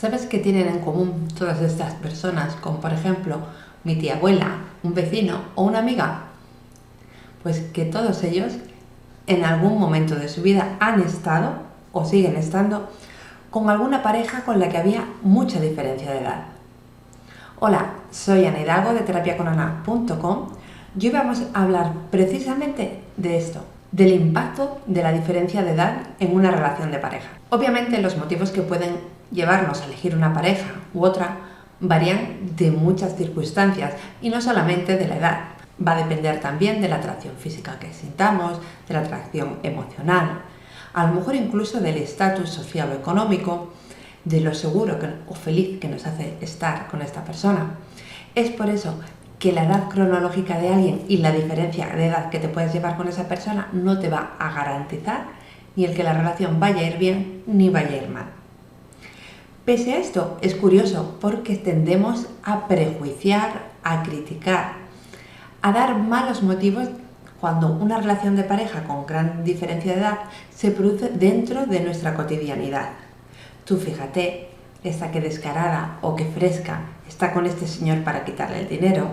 ¿Sabes qué tienen en común todas estas personas, como por ejemplo mi tía abuela, un vecino o una amiga? Pues que todos ellos en algún momento de su vida han estado o siguen estando con alguna pareja con la que había mucha diferencia de edad. Hola, soy Ana Hidalgo de terapiaconana.com y hoy vamos a hablar precisamente de esto, del impacto de la diferencia de edad en una relación de pareja. Obviamente los motivos que pueden llevarnos a elegir una pareja u otra varían de muchas circunstancias y no solamente de la edad. Va a depender también de la atracción física que sintamos, de la atracción emocional, a lo mejor incluso del estatus social o económico, de lo seguro o feliz que nos hace estar con esta persona. Es por eso que la edad cronológica de alguien y la diferencia de edad que te puedes llevar con esa persona no te va a garantizar ni el que la relación vaya a ir bien ni vaya a ir mal. Pese a esto, es curioso porque tendemos a prejuiciar, a criticar, a dar malos motivos cuando una relación de pareja con gran diferencia de edad se produce dentro de nuestra cotidianidad. Tú fíjate, esta que descarada o que fresca está con este señor para quitarle el dinero,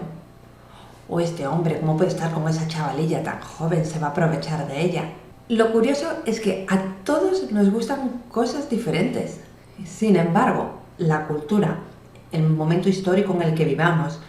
o este hombre, ¿cómo puede estar con esa chavalilla tan joven? Se va a aprovechar de ella. Lo curioso es que a todos nos gustan cosas diferentes. Sin embargo, la cultura, el momento histórico en el que vivamos,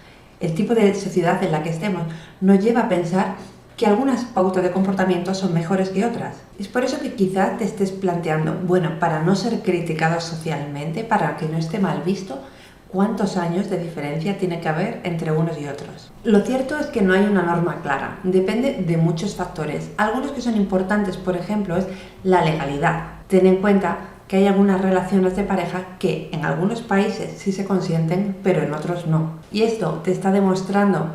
el tipo de sociedad en la que estemos, nos lleva a pensar que algunas pautas de comportamiento son mejores que otras. Es por eso que quizá te estés planteando, bueno, para no ser criticado socialmente, para que no esté mal visto, ¿cuántos años de diferencia tiene que haber entre unos y otros? Lo cierto es que no hay una norma clara, depende de muchos factores. Algunos que son importantes, por ejemplo, es la legalidad. Ten en cuenta que hay algunas relaciones de pareja que en algunos países sí se consienten, pero en otros no. Y esto te está demostrando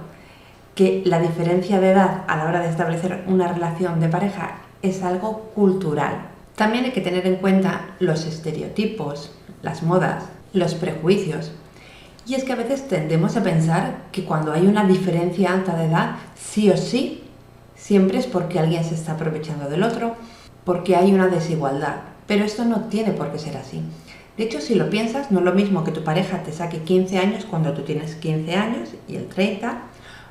que la diferencia de edad a la hora de establecer una relación de pareja es algo cultural. También hay que tener en cuenta los estereotipos, las modas, los prejuicios. Y es que a veces tendemos a pensar que cuando hay una diferencia alta de edad, sí o sí, siempre es porque alguien se está aprovechando del otro, porque hay una desigualdad. Pero esto no tiene por qué ser así. De hecho, si lo piensas, no es lo mismo que tu pareja te saque 15 años cuando tú tienes 15 años y el 30,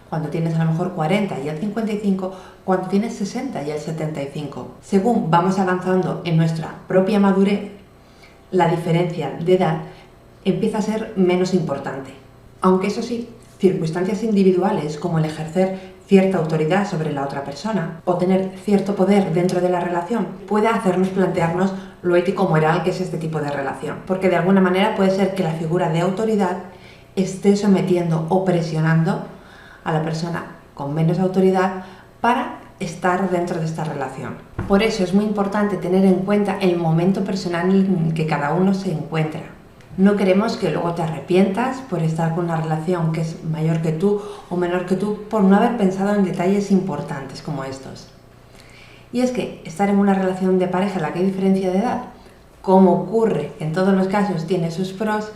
cuando tienes a lo mejor 40 y el 55, cuando tienes 60 y el 75. Según vamos avanzando en nuestra propia madurez, la diferencia de edad empieza a ser menos importante. Aunque eso sí, circunstancias individuales como el ejercer cierta autoridad sobre la otra persona o tener cierto poder dentro de la relación puede hacernos plantearnos lo ético-moral que es este tipo de relación, porque de alguna manera puede ser que la figura de autoridad esté sometiendo o presionando a la persona con menos autoridad para estar dentro de esta relación. Por eso es muy importante tener en cuenta el momento personal en el que cada uno se encuentra. No queremos que luego te arrepientas por estar con una relación que es mayor que tú o menor que tú por no haber pensado en detalles importantes como estos. Y es que estar en una relación de pareja en la que hay diferencia de edad, como ocurre en todos los casos, tiene sus pros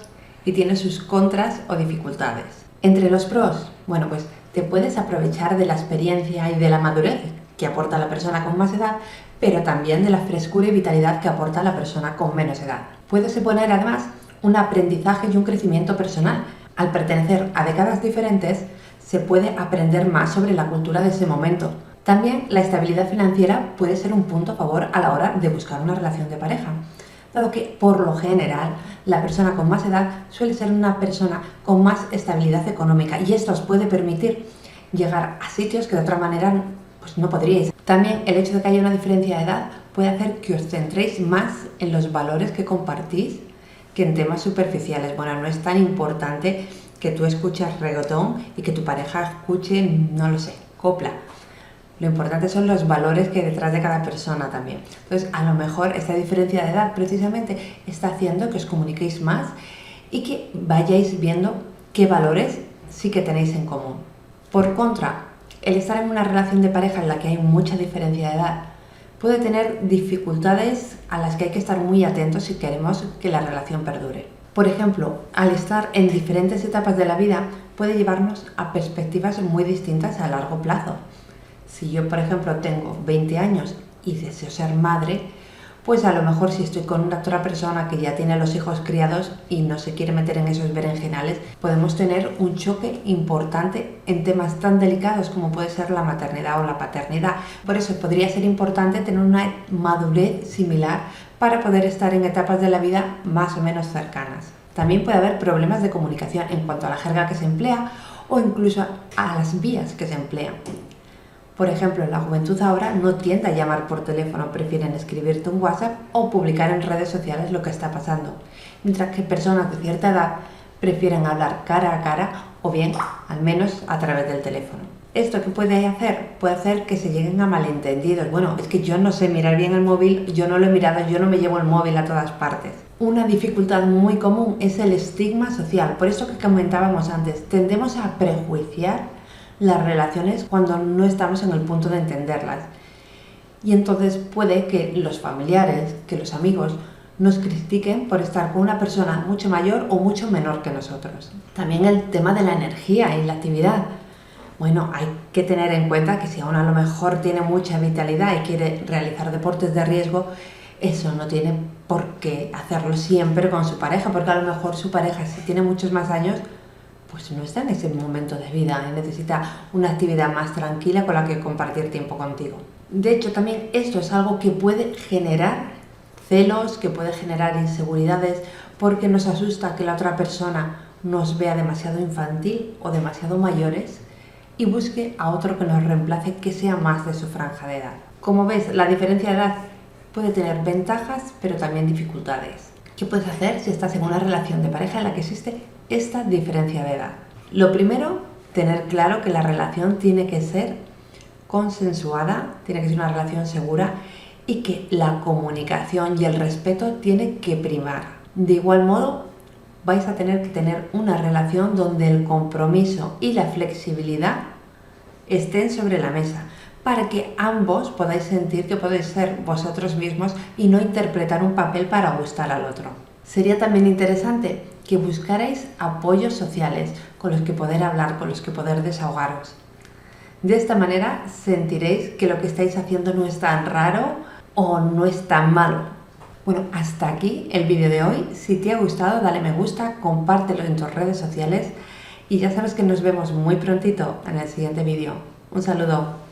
y tiene sus contras o dificultades. Entre los pros, bueno, pues te puedes aprovechar de la experiencia y de la madurez que aporta la persona con más edad, pero también de la frescura y vitalidad que aporta la persona con menos edad. Puedes suponer además un aprendizaje y un crecimiento personal. Al pertenecer a décadas diferentes, se puede aprender más sobre la cultura de ese momento. También la estabilidad financiera puede ser un punto a favor a la hora de buscar una relación de pareja, dado que, por lo general, la persona con más edad suele ser una persona con más estabilidad económica y esto os puede permitir llegar a sitios que de otra manera pues no podríais. También el hecho de que haya una diferencia de edad puede hacer que os centréis más en los valores que compartís que en temas superficiales. Bueno, no es tan importante que tú escuches reggaetón y que tu pareja escuche, no lo sé, copla. Lo importante son los valores que hay detrás de cada persona también. Entonces, a lo mejor esta diferencia de edad precisamente está haciendo que os comuniquéis más y que vayáis viendo qué valores sí que tenéis en común. Por contra, el estar en una relación de pareja en la que hay mucha diferencia de edad puede tener dificultades a las que hay que estar muy atentos si queremos que la relación perdure. Por ejemplo, al estar en diferentes etapas de la vida puede llevarnos a perspectivas muy distintas a largo plazo. Si yo, por ejemplo, tengo 20 años y deseo ser madre, pues a lo mejor si estoy con una otra persona que ya tiene los hijos criados y no se quiere meter en esos berenjenales, podemos tener un choque importante en temas tan delicados como puede ser la maternidad o la paternidad. Por eso podría ser importante tener una madurez similar para poder estar en etapas de la vida más o menos cercanas. También puede haber problemas de comunicación en cuanto a la jerga que se emplea o incluso a las vías que se emplean. Por ejemplo, la juventud ahora no tiende a llamar por teléfono, prefieren escribirte un WhatsApp o publicar en redes sociales lo que está pasando, mientras que personas de cierta edad prefieren hablar cara a cara o bien, al menos, a través del teléfono. ¿Esto qué puede hacer? Puede hacer que se lleguen a malentendidos. Bueno, es que yo no sé mirar bien el móvil, yo no lo he mirado, yo no me llevo el móvil a todas partes. Una dificultad muy común es el estigma social. Por eso que comentábamos antes, tendemos a prejuiciar las relaciones cuando no estamos en el punto de entenderlas. Y entonces puede que los familiares, que los amigos, nos critiquen por estar con una persona mucho mayor o mucho menor que nosotros. También el tema de la energía y la actividad. Bueno, hay que tener en cuenta que si aún a lo mejor tiene mucha vitalidad y quiere realizar deportes de riesgo, eso no tiene por qué hacerlo siempre con su pareja, porque a lo mejor su pareja, si tiene muchos más años, pues no está en ese momento de vida y necesita una actividad más tranquila con la que compartir tiempo contigo. De hecho, también esto es algo que puede generar celos, que puede generar inseguridades, porque nos asusta que la otra persona nos vea demasiado infantil o demasiado mayores y busque a otro que nos reemplace, que sea más de su franja de edad. Como ves, la diferencia de edad puede tener ventajas, pero también dificultades. ¿Qué puedes hacer si estás en una relación de pareja en la que existe esta diferencia de edad? Lo primero, tener claro que la relación tiene que ser consensuada, tiene que ser una relación segura y que la comunicación y el respeto tiene que primar. De igual modo, vais a tener que tener una relación donde el compromiso y la flexibilidad estén sobre la mesa, para que ambos podáis sentir que podéis ser vosotros mismos y no interpretar un papel para gustar al otro. Sería también interesante que buscarais apoyos sociales con los que poder hablar, con los que poder desahogaros. De esta manera sentiréis que lo que estáis haciendo no es tan raro o no es tan malo. Bueno, hasta aquí el vídeo de hoy. Si te ha gustado, dale me gusta, compártelo en tus redes sociales y ya sabes que nos vemos muy prontito en el siguiente vídeo. Un saludo.